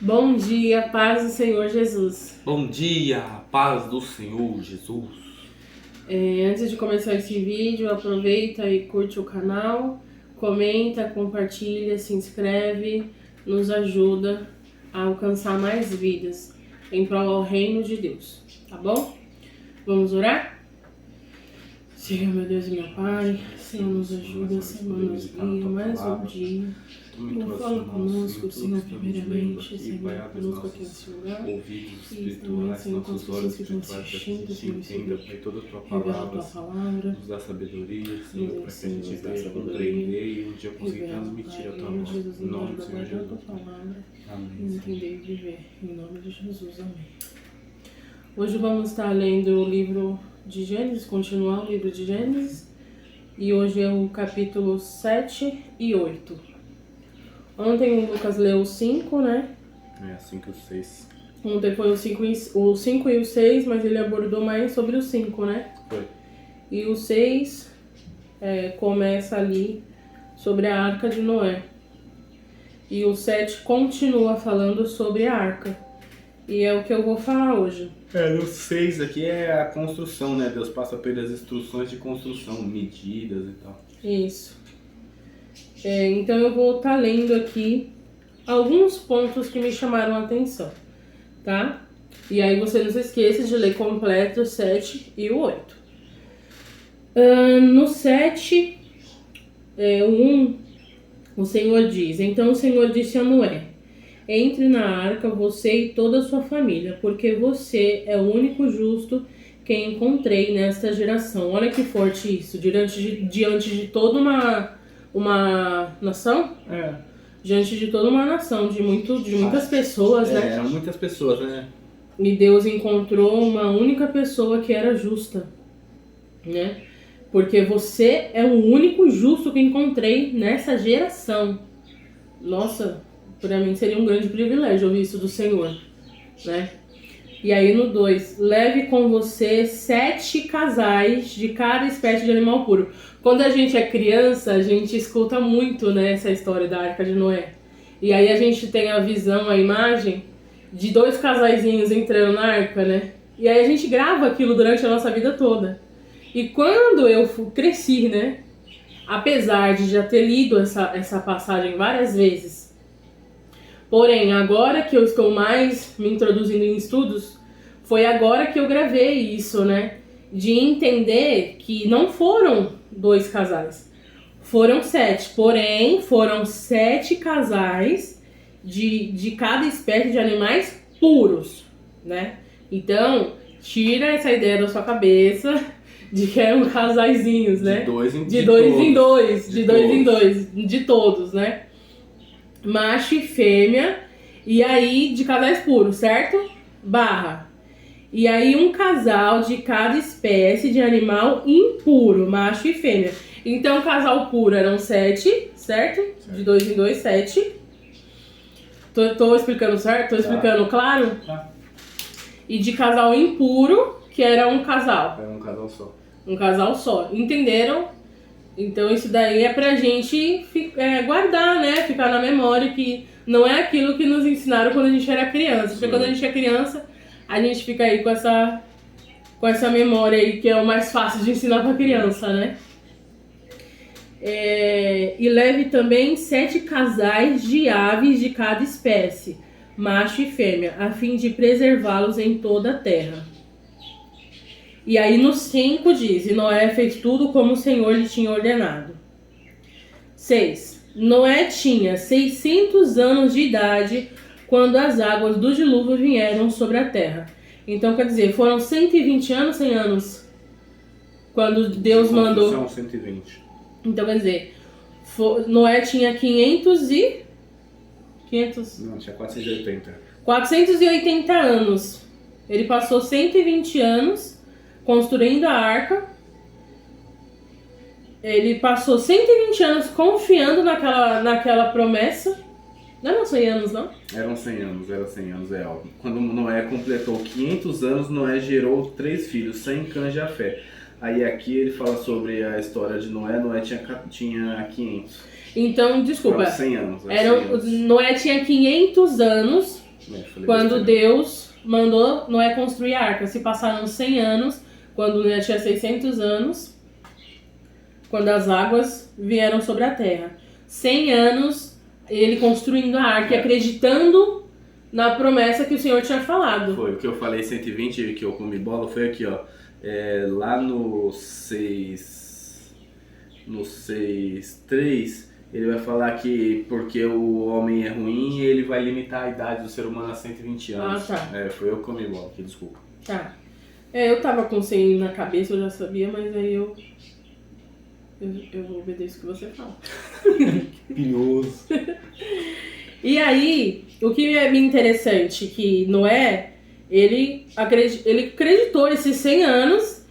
Bom dia, paz do Senhor Jesus. Bom dia, paz do Senhor Jesus. Antes de começar esse vídeo, aproveita e curte o canal, comenta, compartilha, se inscreve, nos ajuda a alcançar mais vidas em prol ao reino de Deus, tá bom? Vamos orar? Senhor, meu Deus e meu Pai, Senhor, nos ajuda, Senhor, nos guia mais um dia. Não fala conosco, Senhor, primeiramente, Senhor, conosco aqui nesse lugar. Ouvidos E também, espirituais, Senhor, com as nossos olhos pessoas que estão espirituais, assistindo, que a Senhor, gente entenda, Pai, toda a Tua revela a Tua palavra. palavra. Nos dá sabedoria, Senhor, para que a Senhor, gente nos dá venha sabedoria. compreender e um dia conseguir Revela, transmitir Pai, a Tua em nome de voz. Jesus, Em nome do nos Senhor guardar a Tua Jesus. palavra e Amém. entender e viver. Em nome de Jesus, amém. Hoje vamos estar lendo o livro de Gênesis, continuar o livro de Gênesis. E hoje é o capítulo 7 e 8. Ontem o Lucas leu o 5, né? É, 5 e 6. Ontem foi o 5 e o 6, mas ele abordou mais sobre o 5, né? Foi. E o 6 começa ali sobre a Arca de Noé. E o 7 continua falando sobre a Arca. E é o que eu vou falar hoje. No 6 aqui é a construção, né? Deus passa pelas instruções de construção, medidas e tal. Isso. Então eu vou estar lendo aqui alguns pontos que me chamaram a atenção, tá? E aí você não se esqueça de ler completo o 7 e o 8. No 7, o 1, o Senhor diz: Então o Senhor disse a Noé: Entre na arca, você e toda a sua família, porque você é o único justo que encontrei nesta geração. Olha que forte isso, diante de toda uma nação? Diante de toda uma nação, de muitas pessoas, né? Eram muitas pessoas, né? E Deus encontrou uma única pessoa que era justa, né? Porque você é o único justo que encontrei nessa geração. Nossa, para mim seria um grande privilégio ouvir isso do Senhor, né? E aí no 2, leve com você 7 casais de cada espécie de animal puro. Quando a gente é criança, a gente escuta muito, né, essa história da Arca de Noé. E aí a gente tem a visão, a imagem de 2 casaizinhos entrando na arca, né? E aí a gente grava aquilo durante a nossa vida toda. E quando eu cresci, né, apesar de já ter lido essa passagem várias vezes, porém, agora que eu estou mais me introduzindo em estudos, foi agora que eu gravei isso, né? De entender que não foram 2 casais, foram 7. Porém, foram 7 casais de cada espécie de animais puros, né? Então, tira essa ideia da sua cabeça de que eram casaizinhos, né? De dois em dois, de todos, né? Macho e fêmea, e aí de casais puros, certo? E aí um casal de cada espécie de animal impuro, macho e fêmea. Então casal puro eram 7, certo? De 2 em 2, 7. Tô explicando certo? Tô explicando claro? Tá. E de casal impuro, que era um casal. Era um casal só. Um casal só. Entenderam? Então isso daí é pra gente guardar, né? Ficar na memória que não é aquilo que nos ensinaram quando a gente era criança. Porque quando a gente é criança, a gente fica aí com essa memória aí que é o mais fácil de ensinar pra criança, né? E leve também 7 casais de aves de cada espécie, macho e fêmea, a fim de preservá-los em toda a terra. E aí no 5 diz: E Noé fez tudo como o Senhor lhe tinha ordenado. 6. Noé tinha 600 anos de idade quando as águas do dilúvio vieram sobre a terra. Então quer dizer, foram 120 anos, 100 anos quando Deus mandou. São 120. Então quer dizer, Noé tinha 500. Não, tinha 480. 480 anos. Ele passou 120 anos construindo a arca. Ele passou 120 anos confiando naquela promessa. Não eram 100 anos, não? Eram 100 anos, é óbvio. Quando Noé completou 500 anos, Noé gerou 3 filhos, Sem, Cã e Jafé. Aí aqui ele fala sobre a história de Noé. Noé tinha 500. Então, desculpa. Eram 100 anos. Noé tinha 500 anos Quando Deus mandou Noé construir a arca. Se passaram 100 anos, quando Noé tinha 600 anos, quando as águas vieram sobre a terra. 100 anos ele construindo a arca, acreditando na promessa que o Senhor tinha falado. Foi o que eu falei, 120, que eu comi bola, foi aqui, ó. Lá no 6:3, ele vai falar que porque o homem é ruim, ele vai limitar a idade do ser humano a 120 anos. Ah, tá. Foi eu que comi bola aqui, desculpa. Tá. Eu tava com 100 na cabeça, eu já sabia, mas aí eu obedeço o que você fala. Pilhoso. E aí, o que é interessante que Noé, ele acreditou esses 100 anos,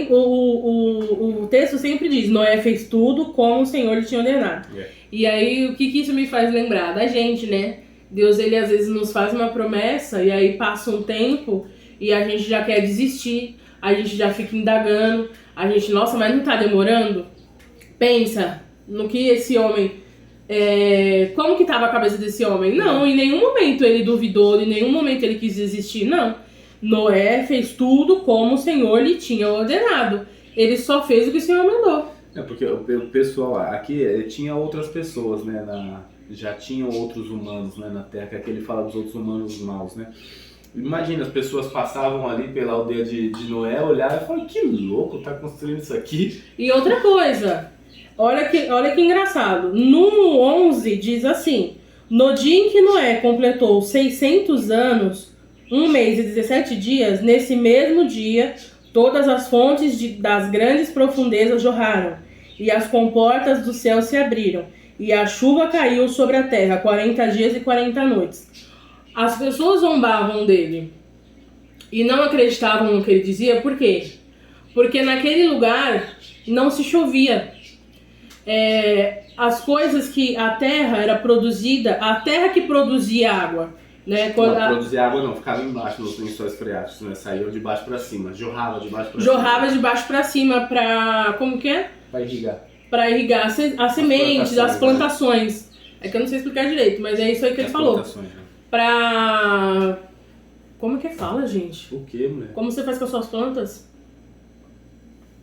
o texto sempre diz, Noé fez tudo como o Senhor lhe tinha ordenado. E aí, o que isso me faz lembrar? Da gente, né? Deus, ele às vezes nos faz uma promessa e aí passa um tempo e a gente já quer desistir, a gente já fica indagando, a gente, nossa, mas não tá demorando? Pensa no que esse homem... como que estava a cabeça desse homem? Não, em nenhum momento ele duvidou, em nenhum momento ele quis desistir, não. Noé fez tudo como o Senhor lhe tinha ordenado. Ele só fez o que o Senhor mandou. Porque o pessoal aqui tinha outras pessoas, né? Já tinham outros humanos, né, na Terra, que aqui ele fala dos outros humanos maus, né? Imagina, as pessoas passavam ali pela aldeia de Noé, olhavam e falavam, que louco, tá construindo isso aqui. E outra coisa... Olha que engraçado. No 11 diz assim: no dia em que Noé completou 600 anos, 1 mês e 17 dias, nesse mesmo dia, todas as fontes das grandes profundezas jorraram, e as comportas do céu se abriram, e a chuva caiu sobre a terra 40 dias e 40 noites. As pessoas zombavam dele e não acreditavam no que ele dizia, por quê? Porque naquele lugar não se chovia. As coisas que a terra era produzida, a terra que produzia água, né? Produzia água não, ficava embaixo nos lençóis freáticos, né? Saiu de baixo pra cima, jorrava de baixo pra cima. Jorrava de baixo pra cima pra, como que é? Pra irrigar. Pra irrigar as sementes, as plantações. Né? É que eu não sei explicar direito, mas é isso aí que ele falou. Né? Pra... Como que fala, gente? O que, mulher? Como você faz com as suas plantas?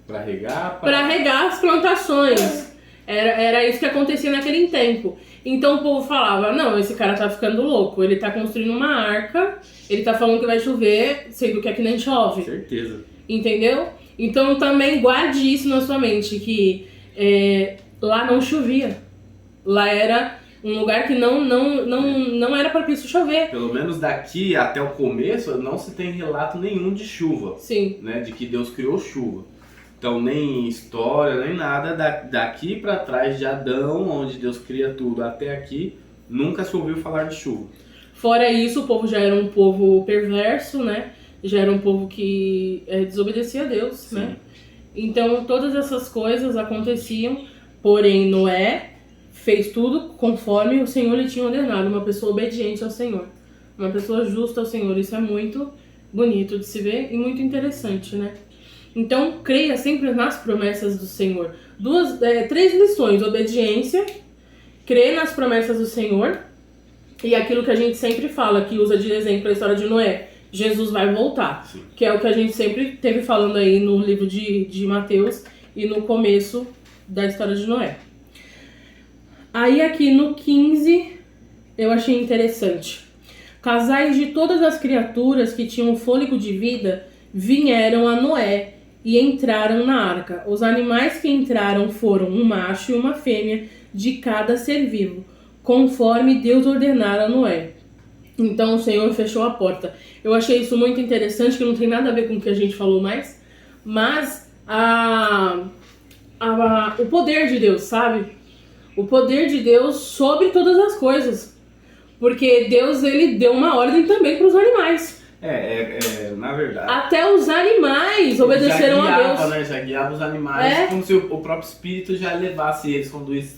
Pra regar? Pra regar as plantações. Era isso que acontecia naquele tempo. Então o povo falava, não, esse cara tá ficando louco, ele tá construindo uma arca, ele tá falando que vai chover, sendo que aqui nem chove. Certeza. Entendeu? Então também guarde isso na sua mente, que lá não chovia. Lá era um lugar que não era propício chover. Pelo menos daqui até o começo não se tem relato nenhum de chuva. Sim. Né, de que Deus criou chuva. Então nem história, nem nada, daqui para trás de Adão, onde Deus cria tudo, até aqui, nunca se ouviu falar de chuva. Fora isso, o povo já era um povo perverso, né? Já era um povo que desobedecia a Deus, sim, né? Então todas essas coisas aconteciam, porém Noé fez tudo conforme o Senhor lhe tinha ordenado, uma pessoa obediente ao Senhor, uma pessoa justa ao Senhor. Isso é muito bonito de se ver e muito interessante, né? Então, creia sempre nas promessas do Senhor. 3 lições: obediência, crer nas promessas do Senhor e aquilo que a gente sempre fala, que usa de exemplo a história de Noé. Jesus vai voltar, sim, que é o que a gente sempre teve falando aí no livro de Mateus e no começo da história de Noé. Aí aqui no 15 eu achei interessante. Casais de todas as criaturas que tinham fôlego de vida vieram a Noé e entraram na arca. Os animais que entraram foram um macho e uma fêmea de cada ser vivo, conforme Deus ordenara a Noé. Então o Senhor fechou a porta. Eu achei isso muito interessante, que não tem nada a ver com o que a gente falou mais, mas o poder de Deus, sabe? O poder de Deus sobre todas as coisas. Porque Deus, ele deu uma ordem também para os animais. Na verdade... Até os animais obedeceram a Deus. Né? Já guiava os animais como se o próprio Espírito já levasse eles,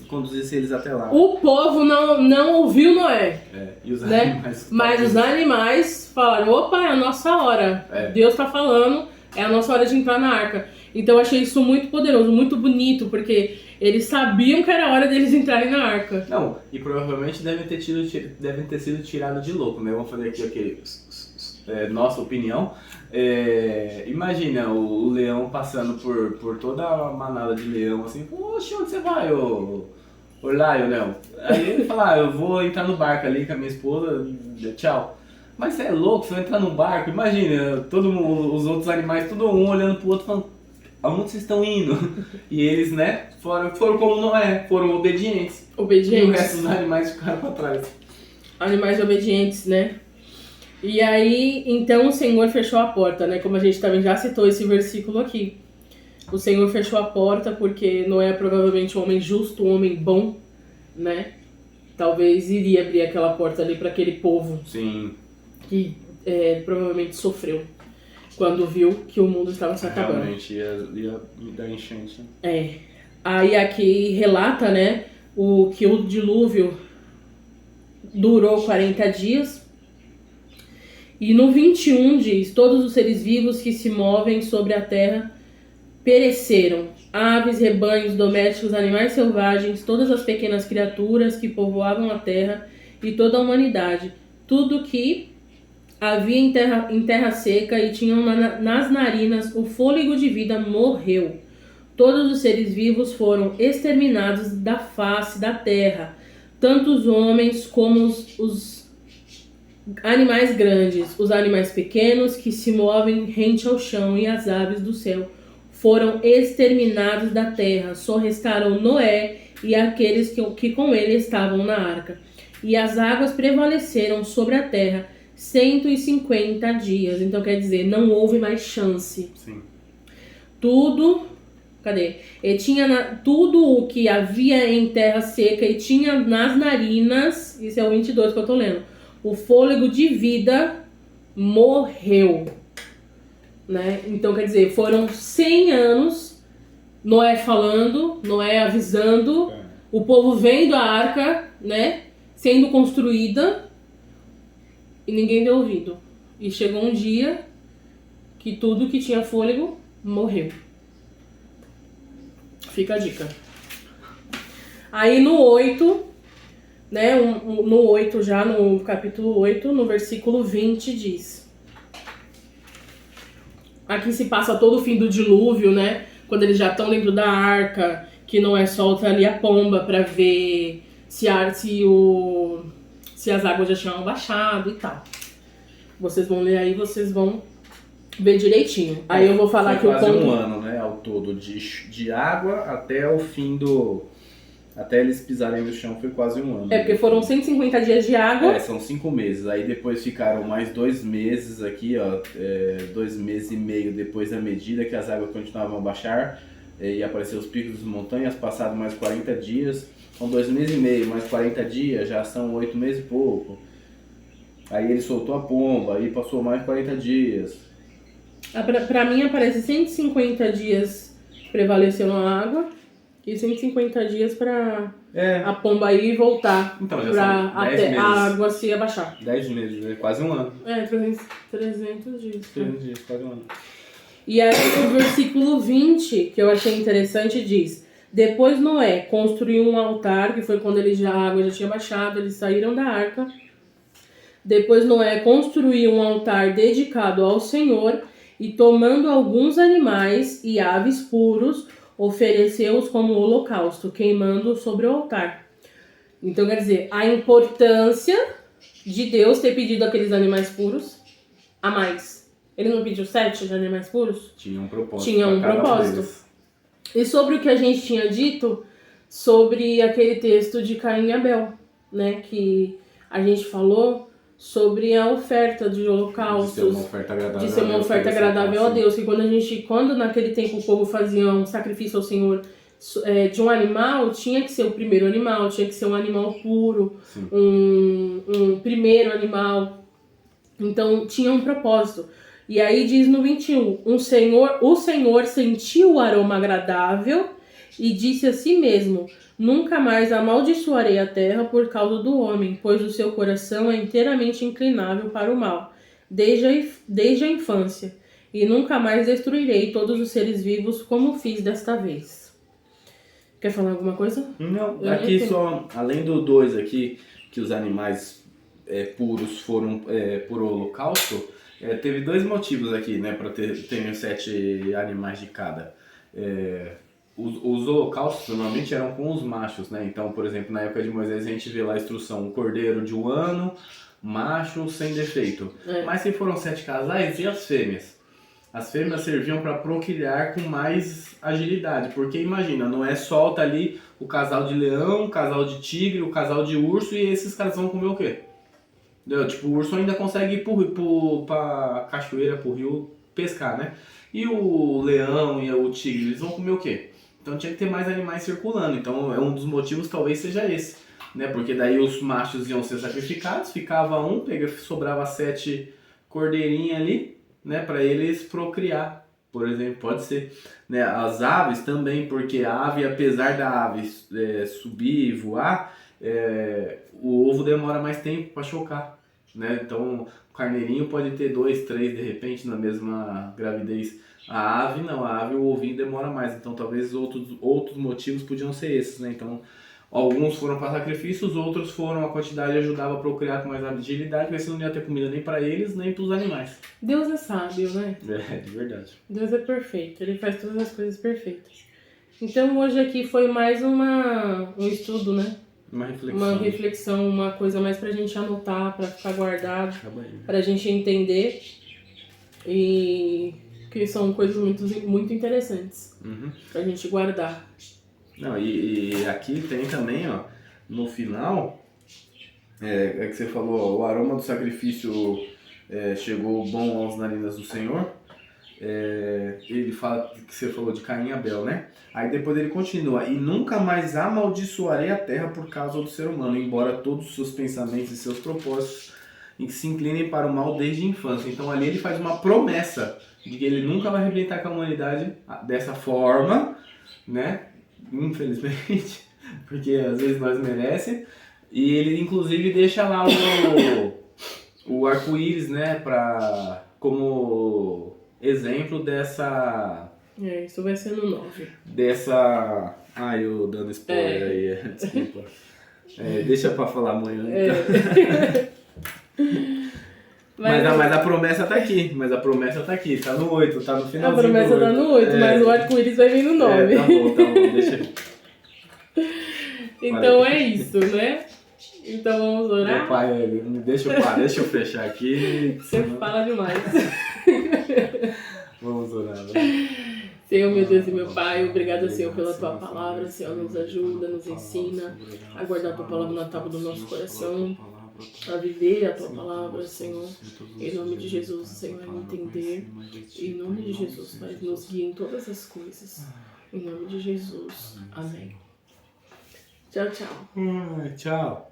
conduzisse eles até lá. O povo não ouviu Noé. E os animais... Mas os animais falaram, opa, é a nossa hora. Deus está falando, é a nossa hora de entrar na arca. Então eu achei isso muito poderoso, muito bonito, porque eles sabiam que era hora deles entrarem na arca. Não, e provavelmente devem ter sido tirados de louco, né? Vamos fazer aqui aquele... nossa opinião. Imagina o leão passando por toda a manada de leão, assim, poxa, onde você vai, ô Lionel? Aí ele fala, eu vou entrar no barco ali com a minha esposa, tchau. Mas você é louco, você vai entrar no barco, imagina, os outros animais, todo um olhando pro outro, falando, aonde vocês estão indo? E eles, né, foram como Noé, foram obedientes. E o resto dos animais ficaram pra trás. Animais obedientes, né? E aí, então o Senhor fechou a porta, né? Como a gente também já citou esse versículo aqui. O Senhor fechou a porta porque Noé é provavelmente um homem justo, um homem bom, né? Talvez iria abrir aquela porta ali para aquele povo. Sim. Que provavelmente sofreu quando viu que o mundo estava se acabando. Realmente ia dar enchente. Aí aqui relata, né, que o dilúvio durou 40 dias. E no 21 diz, todos os seres vivos que se movem sobre a terra pereceram. Aves, rebanhos, domésticos, animais selvagens, todas as pequenas criaturas que povoavam a terra e toda a humanidade. Tudo que havia em terra seca e tinham nas narinas o fôlego de vida morreu. Todos os seres vivos foram exterminados da face da terra, tanto os homens como os animais grandes, os animais pequenos que se movem rente ao chão e as aves do céu foram exterminados da terra. Só restaram Noé e aqueles que com ele estavam na arca. E as águas prevaleceram sobre a terra 150 dias. Então quer dizer, não houve mais chance. Sim. Tudo o que havia em terra seca e tinha nas narinas, isso é o 22 que eu tô lendo, o fôlego de vida morreu, né? Então quer dizer, foram 100 anos, Noé falando, Noé avisando, o povo vendo a arca, né, sendo construída e ninguém deu ouvido. E chegou um dia que tudo que tinha fôlego morreu. Fica a dica. Aí no 8, né, no 8 já, no capítulo 8, no versículo 20 diz. Aqui se passa todo o fim do dilúvio, né, quando eles já estão dentro da arca, que Noé solta ali a pomba para ver se as águas já tinham baixado e tal. Vocês vão ler aí, vocês vão ver direitinho. Aí eu vou falar que o quase um ano, né, ao todo, de água até o fim até eles pisarem no chão foi quase um ano. Porque foram 150 dias de água. São 5 meses. Aí depois ficaram mais 2 meses aqui, ó. 2 meses e meio depois da medida que as águas continuavam a baixar. E apareceram os picos das montanhas, passado mais 40 dias. São 2 meses e meio, mais 40 dias, já são 8 meses e pouco. Aí ele soltou a pomba, aí passou mais 40 dias. Pra mim aparece 150 dias prevaleceu na água e 150 dias pra a pomba ir e voltar. Então, já pra são 10 até meses. a água se abaixar. 10 meses, quase um ano. 300 dias. 300 dias, quase um ano. E aí o versículo 20, que eu achei interessante, diz: depois Noé construiu um altar, que foi quando a água já tinha baixado, eles saíram da arca. Depois Noé construiu um altar dedicado ao Senhor e, tomando alguns animais e aves puros, ofereceu-os como holocausto, queimando sobre o altar. Então, quer dizer, a importância de Deus ter pedido aqueles animais puros a mais. Ele não pediu 7 de animais puros? Tinha um propósito. Tinha um propósito. E sobre o que a gente tinha dito, sobre aquele texto de Caim e Abel, né? Que a gente falou sobre a oferta de holocaustos. De ser uma oferta agradável a Deus. Que quando naquele tempo o povo fazia um sacrifício ao Senhor de um animal, tinha que ser o primeiro animal, tinha que ser um animal puro, um primeiro animal. Então tinha um propósito. E aí diz no 21, o Senhor sentiu o aroma agradável e disse a si mesmo: nunca mais amaldiçoarei a terra por causa do homem, pois o seu coração é inteiramente inclinável para o mal, desde a infância. e nunca mais destruirei todos os seres vivos como fiz desta vez. Quer falar alguma coisa? Não, aqui só, além do 2 aqui, que os animais puros foram por holocausto, teve 2 motivos aqui, né, para terem 7 animais de cada. Os holocaustos normalmente eram com os machos, né? Então, por exemplo, na época de Moisés a gente vê lá a instrução, um cordeiro de 1 ano, macho sem defeito. Mas se foram 7 casais, e as fêmeas? As fêmeas serviam para procriar com mais agilidade, porque imagina, não é solta ali o casal de leão, o casal de tigre, o casal de urso, e esses caras vão comer o quê? Tipo, o urso ainda consegue ir pra cachoeira, pro rio, pescar, né? E o leão e o tigre, eles vão comer o quê? Então tinha que ter mais animais circulando, então um dos motivos talvez seja esse, né? Porque daí os machos iam ser sacrificados, ficava um, sobrava 7 cordeirinhas ali, né? Para eles procriar, por exemplo, pode ser. Né? As aves também, porque a ave, apesar da ave subir e voar, o ovo demora mais tempo para chocar, né? Então o carneirinho pode ter 2, 3 de repente na mesma gravidez. A ave não, a ave o ovinho demora mais, então talvez outros motivos podiam ser esses, né? Então alguns foram para sacrifícios, outros foram, a quantidade ajudava a procriar com mais agilidade, porque senão não ia ter comida nem para eles, nem para os animais. Deus é sábio, né? De verdade. Deus é perfeito, Ele faz todas as coisas perfeitas. Então hoje aqui foi mais um estudo, né? Uma reflexão. Uma reflexão, uma coisa mais pra gente anotar, pra ficar guardado, pra gente entender. E que são coisas muito, muito interessantes pra gente guardar. Não, e aqui tem também, ó, no final, que você falou, ó, o aroma do sacrifício chegou bom aos narinas do Senhor. Ele fala que você falou de Caim e Abel, né? Aí depois ele continua, e nunca mais amaldiçoarei a terra por causa do ser humano, embora todos os seus pensamentos e seus propósitos se inclinem para o mal desde a infância. Então ali ele faz uma promessa de que ele nunca vai arrebentar com a humanidade dessa forma, né? Infelizmente, porque às vezes nós merecemos. E ele inclusive deixa lá o arco-íris, né? Como exemplo dessa... isso vai ser no 9. Dessa... eu dando spoiler aí, desculpa. Deixa pra falar amanhã, então. Mas a promessa tá aqui, tá no 8, tá no finalzinho. A promessa tá no 8, mas o arco-íris vai vir no 9. Tá bom, deixa aí. Então é isso, né? Então vamos orar? Meu pai, deixa eu fechar aqui. Você fala demais. Vamos orar, né? Senhor, meu Deus e meu Pai, obrigado, Senhor, pela Tua palavra. Senhor, nos ajuda, nos ensina a guardar a Tua palavra na tábua do nosso coração, a viver a Tua palavra, Senhor. Em nome de Jesus, Senhor, a entender. Em nome de Jesus, Pai, nos guia em todas as coisas. Em nome de Jesus. Amém. Tchau, tchau. Tchau.